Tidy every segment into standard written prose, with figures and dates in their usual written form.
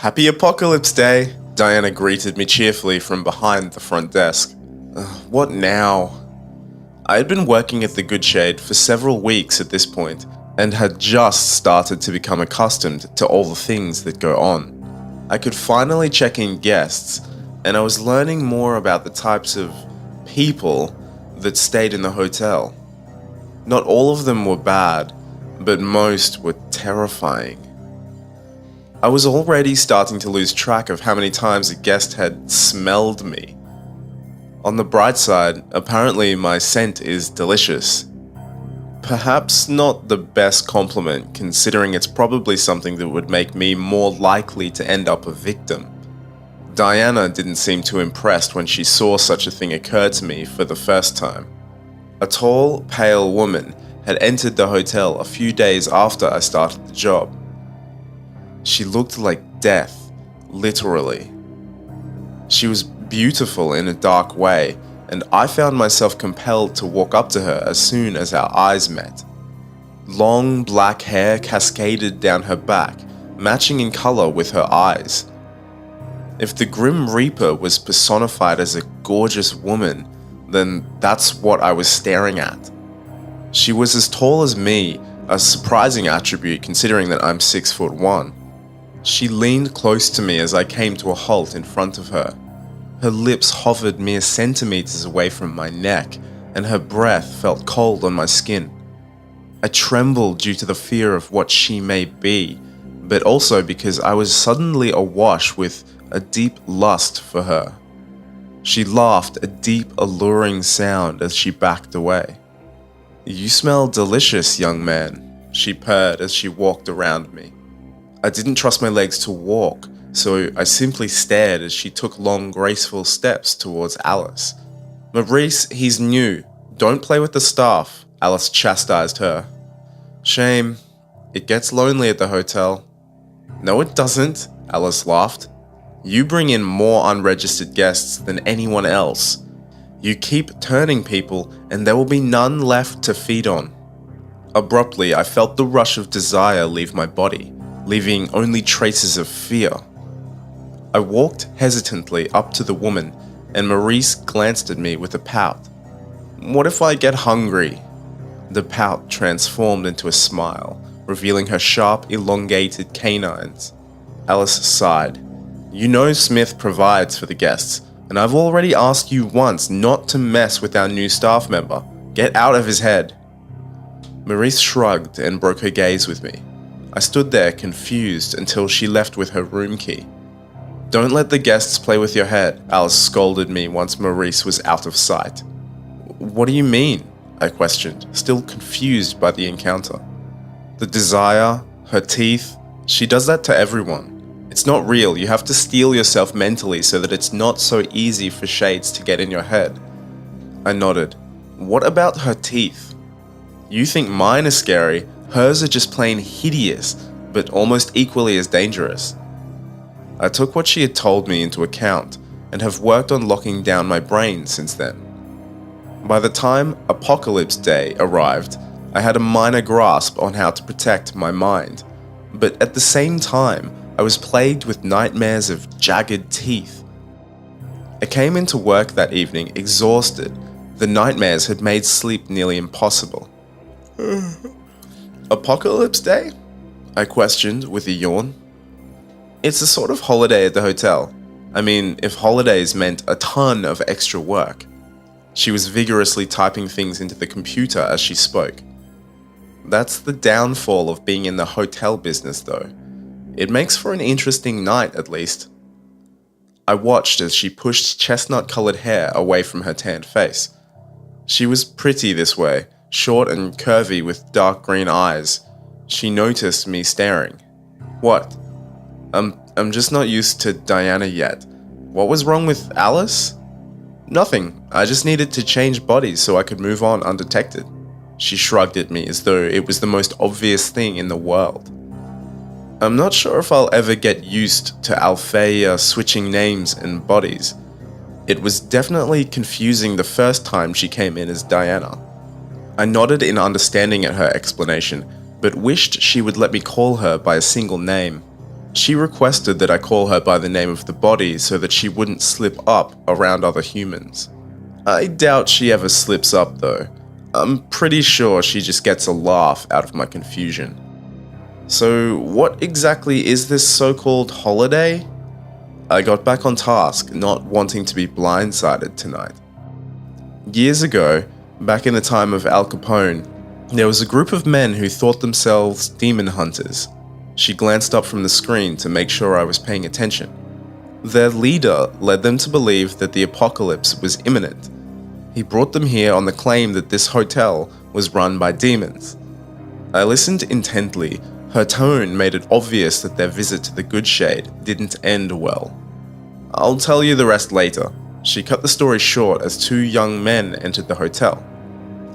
Happy Apocalypse Day, Diana greeted me cheerfully from behind the front desk. What now? I had been working at the Good Shade for several weeks at this point, and had just started to become accustomed to all the things that go on. I could finally check in guests, and I was learning more about the types of people that stayed in the hotel. Not all of them were bad, but most were terrifying. I was already starting to lose track of how many times a guest had smelled me. On the bright side, apparently my scent is delicious. Perhaps not the best compliment, considering it's probably something that would make me more likely to end up a victim. Diana didn't seem too impressed when she saw such a thing occur to me for the first time. A tall, pale woman had entered the hotel a few days after I started the job. She looked like death, literally. She was beautiful in a dark way, and I found myself compelled to walk up to her as soon as our eyes met. Long black hair cascaded down her back, matching in color with her eyes. If the Grim Reaper was personified as a gorgeous woman, then that's what I was staring at. She was as tall as me, a surprising attribute considering that I'm 6'1". She leaned close to me as I came to a halt in front of her. Her lips hovered mere centimeters away from my neck, and her breath felt cold on my skin. I trembled due to the fear of what she may be, but also because I was suddenly awash with a deep lust for her. She laughed a deep, alluring sound as she backed away. "You smell delicious, young man," she purred as she walked around me. I didn't trust my legs to walk, so I simply stared as she took long, graceful steps towards Alice. "Maurice, he's new. Don't play with the staff," Alice chastised her. "Shame. It gets lonely at the hotel." "No, it doesn't," Alice laughed. "You bring in more unregistered guests than anyone else. You keep turning people, and there will be none left to feed on." Abruptly, I felt the rush of desire leave my body, leaving only traces of fear. I walked hesitantly up to the woman, and Maurice glanced at me with a pout. "What if I get hungry?" The pout transformed into a smile, revealing her sharp, elongated canines. Alice sighed. "You know Smith provides for the guests, and I've already asked you once not to mess with our new staff member. Get out of his head." Maurice shrugged and broke her gaze with me. I stood there confused until she left with her room key. "Don't let the guests play with your head," Alice scolded me once Maurice was out of sight. "What do you mean?" I questioned, still confused by the encounter. "The desire, her teeth, she does that to everyone. It's not real. You have to steel yourself mentally so that it's not so easy for shades to get in your head." I nodded. "What about her teeth? You think mine are scary, hers are just plain hideous, but almost equally as dangerous." I took what she had told me into account, and have worked on locking down my brain since then. By the time Apocalypse Day arrived, I had a minor grasp on how to protect my mind, but at the same time, I was plagued with nightmares of jagged teeth. I came into work that evening exhausted. The nightmares had made sleep nearly impossible. "Apocalypse Day?" I questioned with a yawn. "It's a sort of holiday at the hotel. I mean, if holidays meant a ton of extra work." She was vigorously typing things into the computer as she spoke. "That's the downfall of being in the hotel business, though. It makes for an interesting night, at least." I watched as she pushed chestnut-colored hair away from her tanned face. She was pretty this way, short and curvy with dark green eyes. She noticed me staring. "What?" I'm just not used to Diana yet. What was wrong with Alice?" "Nothing. I just needed to change bodies so I could move on undetected." She shrugged at me as though it was the most obvious thing in the world. "I'm not sure if I'll ever get used to Althea switching names and bodies. It was definitely confusing the first time she came in as Diana." I nodded in understanding at her explanation, but wished she would let me call her by a single name. She requested that I call her by the name of the body so that she wouldn't slip up around other humans. I doubt she ever slips up though. I'm pretty sure she just gets a laugh out of my confusion. So what exactly is this so-called holiday? I got back on task, not wanting to be blindsided tonight. Years ago, back in the time of Al Capone, there was a group of men who thought themselves demon hunters. She glanced up from the screen to make sure I was paying attention. Their leader led them to believe that the apocalypse was imminent. He brought them here on the claim that this hotel was run by demons. I listened intently. Her tone made it obvious that their visit to the Good Shade didn't end well. I'll tell you the rest later. She cut the story short as two young men entered the hotel.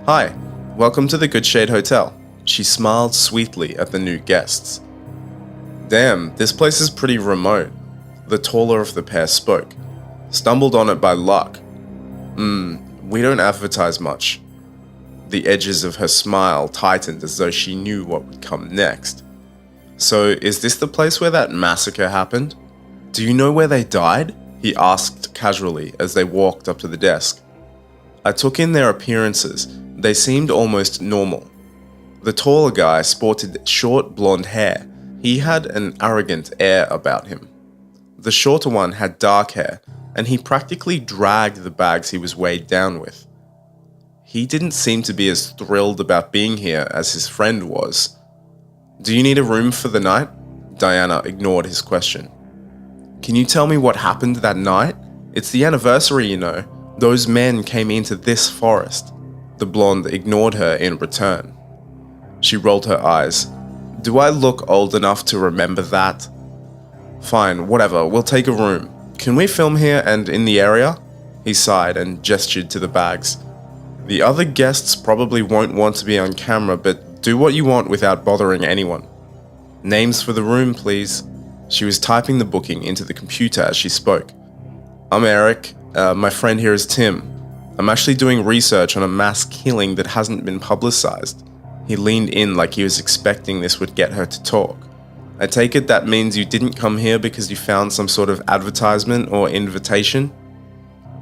Hi, welcome to the Good Shade Hotel. She smiled sweetly at the new guests. Damn, this place is pretty remote. The taller of the pair spoke. Stumbled on it by luck. We don't advertise much. The edges of her smile tightened as though she knew what would come next. So, is this the place where that massacre happened? Do you know where they died? He asked casually as they walked up to the desk. I took in their appearances. They seemed almost normal. The taller guy sported short blonde hair. He had an arrogant air about him. The shorter one had dark hair, and he practically dragged the bags he was weighed down with. He didn't seem to be as thrilled about being here as his friend was. Do you need a room for the night? Diana ignored his question. Can you tell me what happened that night? It's the anniversary, you know. Those men came into this forest. The blonde ignored her in return. She rolled her eyes. Do I look old enough to remember that? Fine, whatever, we'll take a room. Can we film here and in the area? He sighed and gestured to the bags. The other guests probably won't want to be on camera, but do what you want without bothering anyone. Names for the room, please. She was typing the booking into the computer as she spoke. I'm Eric. My friend here is Tim. I'm actually doing research on a mass killing that hasn't been publicized. He leaned in like he was expecting this would get her to talk. I take it that means you didn't come here because you found some sort of advertisement or invitation?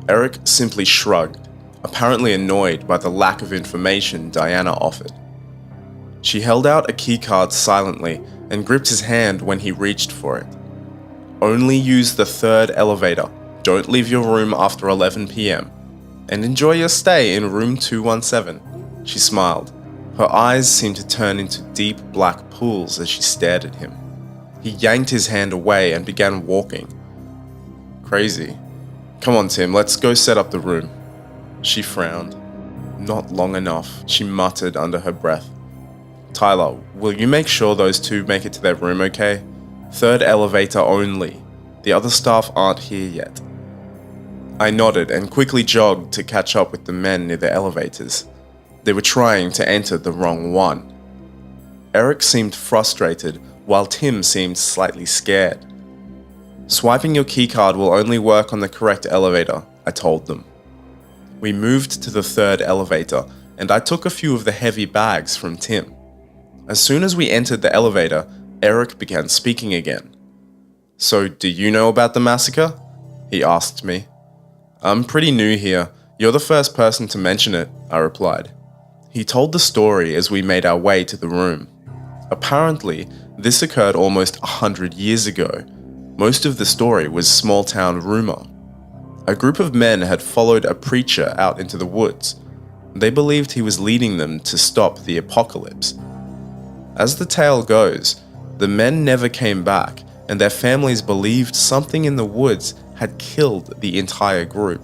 Eric simply shrugged, apparently annoyed by the lack of information Diana offered. She held out a keycard silently and gripped his hand when he reached for it. Only use the 3rd elevator. Don't leave your room after 11 p.m. And enjoy your stay in room 217. She smiled. Her eyes seemed to turn into deep black pools as she stared at him. He yanked his hand away and began walking. Crazy. Come on, Tim, let's go set up the room. She frowned. Not long enough, she muttered under her breath. Tyler, will you make sure those two make it to their room, okay? 3rd elevator only. The other staff aren't here yet. I nodded and quickly jogged to catch up with the men near the elevators. They were trying to enter the wrong one. Eric seemed frustrated, while Tim seemed slightly scared. Swiping your keycard will only work on the correct elevator, I told them. We moved to the 3rd elevator, and I took a few of the heavy bags from Tim. As soon as we entered the elevator, Eric began speaking again. So, do you know about the massacre? He asked me. I'm pretty new here. You're the first person to mention it, I replied. He told the story as we made our way to the room. Apparently, this occurred almost 100 years ago. Most of the story was small-town rumor. A group of men had followed a preacher out into the woods. They believed he was leading them to stop the apocalypse. As the tale goes, the men never came back, and their families believed something in the woods had killed the entire group.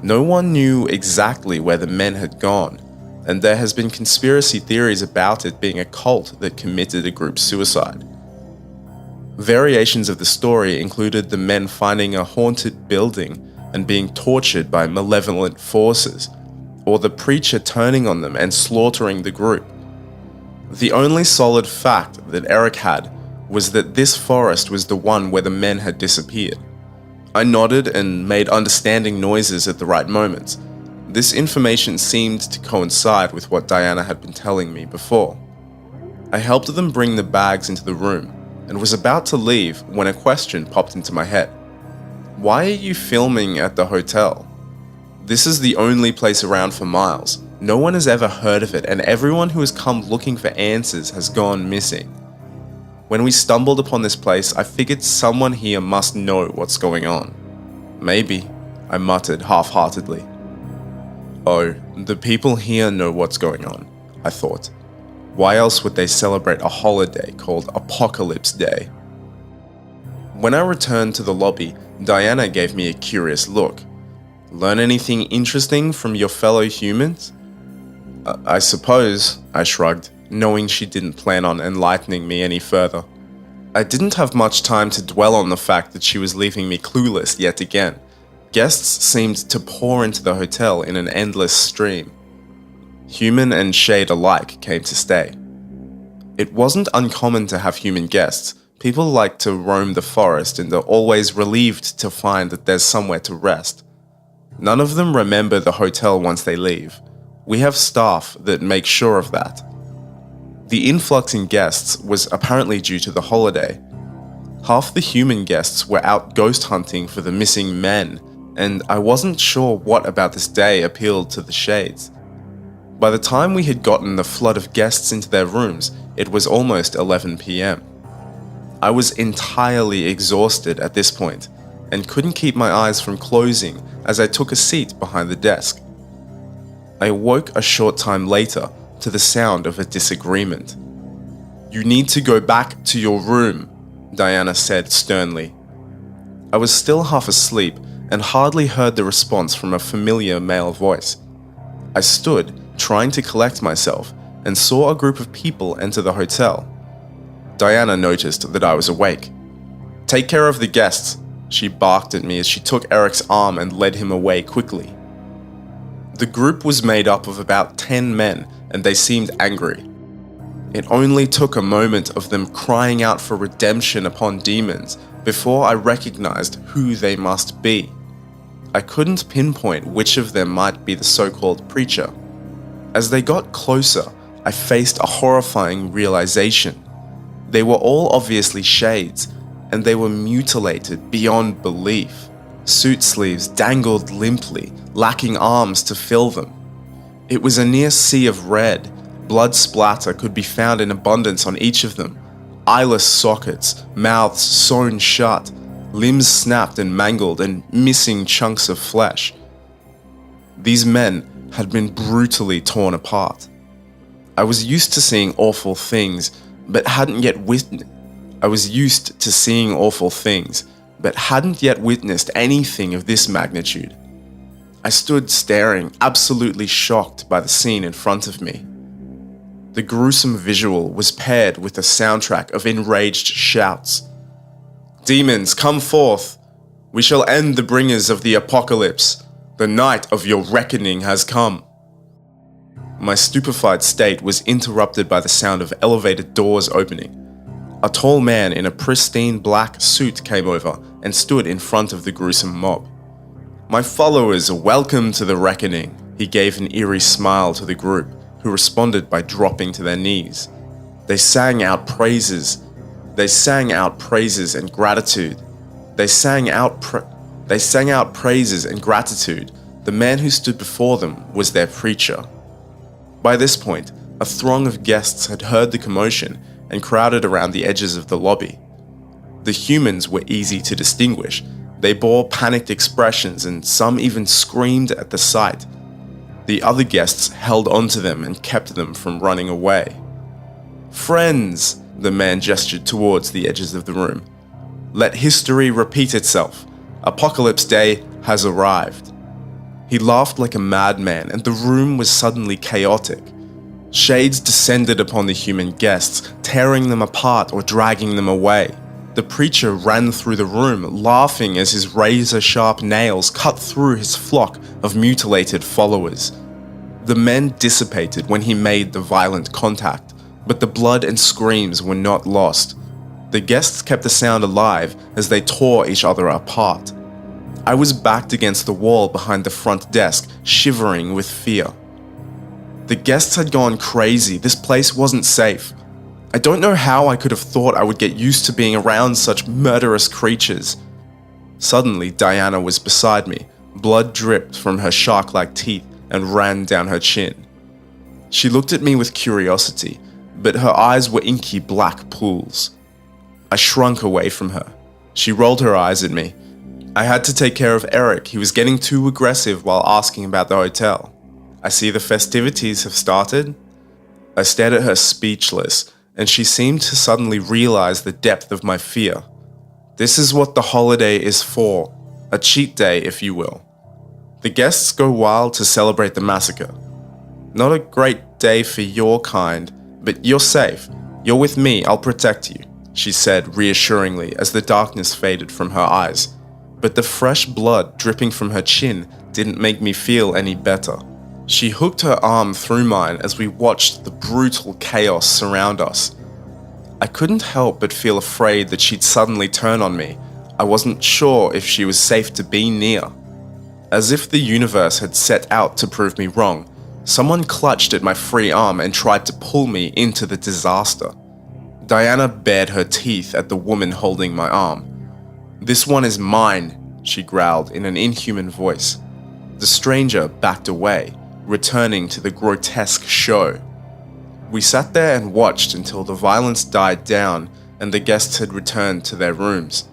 No one knew exactly where the men had gone, and there has been conspiracy theories about it being a cult that committed a group suicide. Variations of the story included the men finding a haunted building and being tortured by malevolent forces, or the preacher turning on them and slaughtering the group. The only solid fact that Eric had was that this forest was the one where the men had disappeared. I nodded and made understanding noises at the right moments. This information seemed to coincide with what Diana had been telling me before. I helped them bring the bags into the room. and was about to leave when a question popped into my head. Why are you filming at the hotel? This is the only place around for miles. No one has ever heard of it, and everyone who has come looking for answers has gone missing. When we stumbled upon this place, I figured someone here must know what's going on. Maybe, I muttered half-heartedly. Oh, the people here know what's going on, I thought. Why else would they celebrate a holiday called Apocalypse Day? When I returned to the lobby, Diana gave me a curious look. Learn anything interesting from your fellow humans? I suppose, I shrugged, knowing she didn't plan on enlightening me any further. I didn't have much time to dwell on the fact that she was leaving me clueless yet again. Guests seemed to pour into the hotel in an endless stream. Human and shade alike came to stay. It wasn't uncommon to have human guests. People like to roam the forest and are always relieved to find that there's somewhere to rest. None of them remember the hotel once they leave. We have staff that make sure of that. The influx in guests was apparently due to the holiday. Half the human guests were out ghost hunting for the missing men, and I wasn't sure what about this day appealed to the shades. By the time we had gotten the flood of guests into their rooms, it was almost 11 p.m. I was entirely exhausted at this point, and couldn't keep my eyes from closing as I took a seat behind the desk. I woke a short time later to the sound of a disagreement. "You need to go back to your room," Diana said sternly. I was still half asleep and hardly heard the response from a familiar male voice. I stood, trying to collect myself, and saw a group of people enter the hotel. Diana noticed that I was awake. "Take care of the guests," she barked at me as she took Eric's arm and led him away quickly. The group was made up of about 10 men, and they seemed angry. It only took a moment of them crying out for redemption upon demons before I recognized who they must be. I couldn't pinpoint which of them might be the so-called preacher. As they got closer, I faced a horrifying realization. They were all obviously shades, and they were mutilated beyond belief. Suit sleeves dangled limply, lacking arms to fill them. It was a near sea of red. Blood splatter could be found in abundance on each of them. Eyeless sockets, mouths sewn shut, limbs snapped and mangled, and missing chunks of flesh. These men had been brutally torn apart. I was used to seeing awful things, but hadn't yet witnessed anything of this magnitude. I stood staring, absolutely shocked by the scene in front of me. The gruesome visual was paired with a soundtrack of enraged shouts. "Demons, come forth! We shall end the bringers of the apocalypse. The night of your reckoning has come." My stupefied state was interrupted by the sound of elevated doors opening. A tall man in a pristine black suit came over and stood in front of the gruesome mob. "My followers, welcome to the reckoning." He gave an eerie smile to the group, who responded by dropping to their knees. They sang out praises and gratitude. The man who stood before them was their preacher. By this point, a throng of guests had heard the commotion and crowded around the edges of the lobby. The humans were easy to distinguish. They bore panicked expressions, and some even screamed at the sight. The other guests held onto them and kept them from running away. "Friends," the man gestured towards the edges of the room. "Let history repeat itself. Apocalypse Day has arrived." He laughed like a madman, and the room was suddenly chaotic. Shades descended upon the human guests, tearing them apart or dragging them away. The preacher ran through the room, laughing as his razor-sharp nails cut through his flock of mutilated followers. The men dissipated when he made the violent contact, but the blood and screams were not lost. The guests kept the sound alive as they tore each other apart. I was backed against the wall behind the front desk, shivering with fear. The guests had gone crazy. This place wasn't safe. I don't know how I could have thought I would get used to being around such murderous creatures. Suddenly, Diana was beside me. Blood dripped from her shark-like teeth and ran down her chin. She looked at me with curiosity, but her eyes were inky black pools. I shrunk away from her. She rolled her eyes at me. I had to take care of Eric. He was getting too aggressive while asking about the hotel. I see the festivities have started. I stared at her speechless, and she seemed to suddenly realize the depth of my fear. This is what the holiday is for, a cheat day, if you will. The guests go wild to celebrate the massacre. Not a great day for your kind, but you're safe. You're with me, I'll protect you, she said reassuringly as the darkness faded from her eyes. But the fresh blood dripping from her chin didn't make me feel any better. She hooked her arm through mine as we watched the brutal chaos surround us. I couldn't help but feel afraid that she'd suddenly turn on me. I wasn't sure if she was safe to be near. As if the universe had set out to prove me wrong, someone clutched at my free arm and tried to pull me into the disaster. Diana bared her teeth at the woman holding my arm. "This one is mine," she growled in an inhuman voice. The stranger backed away, returning to the grotesque show. We sat there and watched until the violence died down and the guests had returned to their rooms.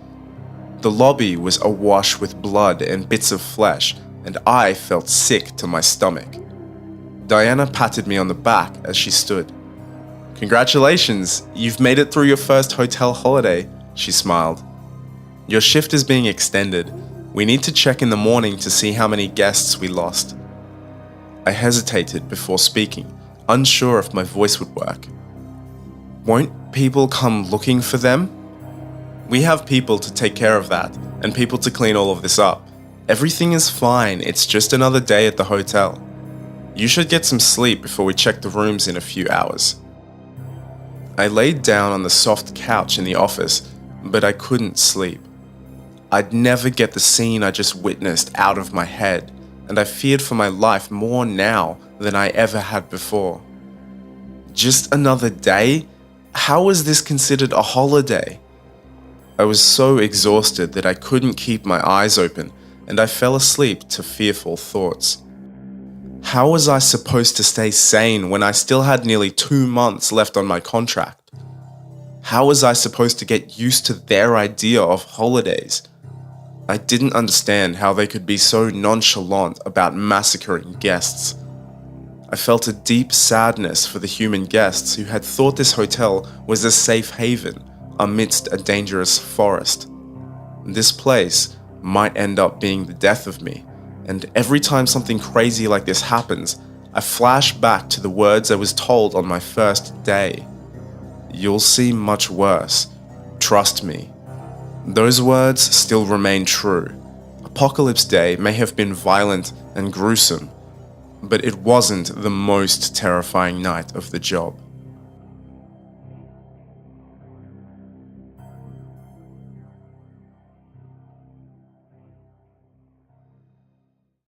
The lobby was awash with blood and bits of flesh, and I felt sick to my stomach. Diana patted me on the back as she stood. "Congratulations, you've made it through your first hotel holiday," she smiled. "Your shift is being extended. We need to check in the morning to see how many guests we lost." I hesitated before speaking, unsure if my voice would work. "Won't people come looking for them?" "We have people to take care of that, and people to clean all of this up. Everything is fine, it's just another day at the hotel. You should get some sleep before we check the rooms in a few hours." I laid down on the soft couch in the office, but I couldn't sleep. I'd never get the scene I just witnessed out of my head, and I feared for my life more now than I ever had before. Just another day? How was this considered a holiday? I was so exhausted that I couldn't keep my eyes open, and I fell asleep to fearful thoughts. How was I supposed to stay sane when I still had nearly 2 months left on my contract? How was I supposed to get used to their idea of holidays? I didn't understand how they could be so nonchalant about massacring guests. I felt a deep sadness for the human guests who had thought this hotel was a safe haven amidst a dangerous forest. This place might end up being the death of me, and every time something crazy like this happens, I flash back to the words I was told on my first day. "You'll see much worse. Trust me." Those words still remain true. Apocalypse Day may have been violent and gruesome, but it wasn't the most terrifying night of the job.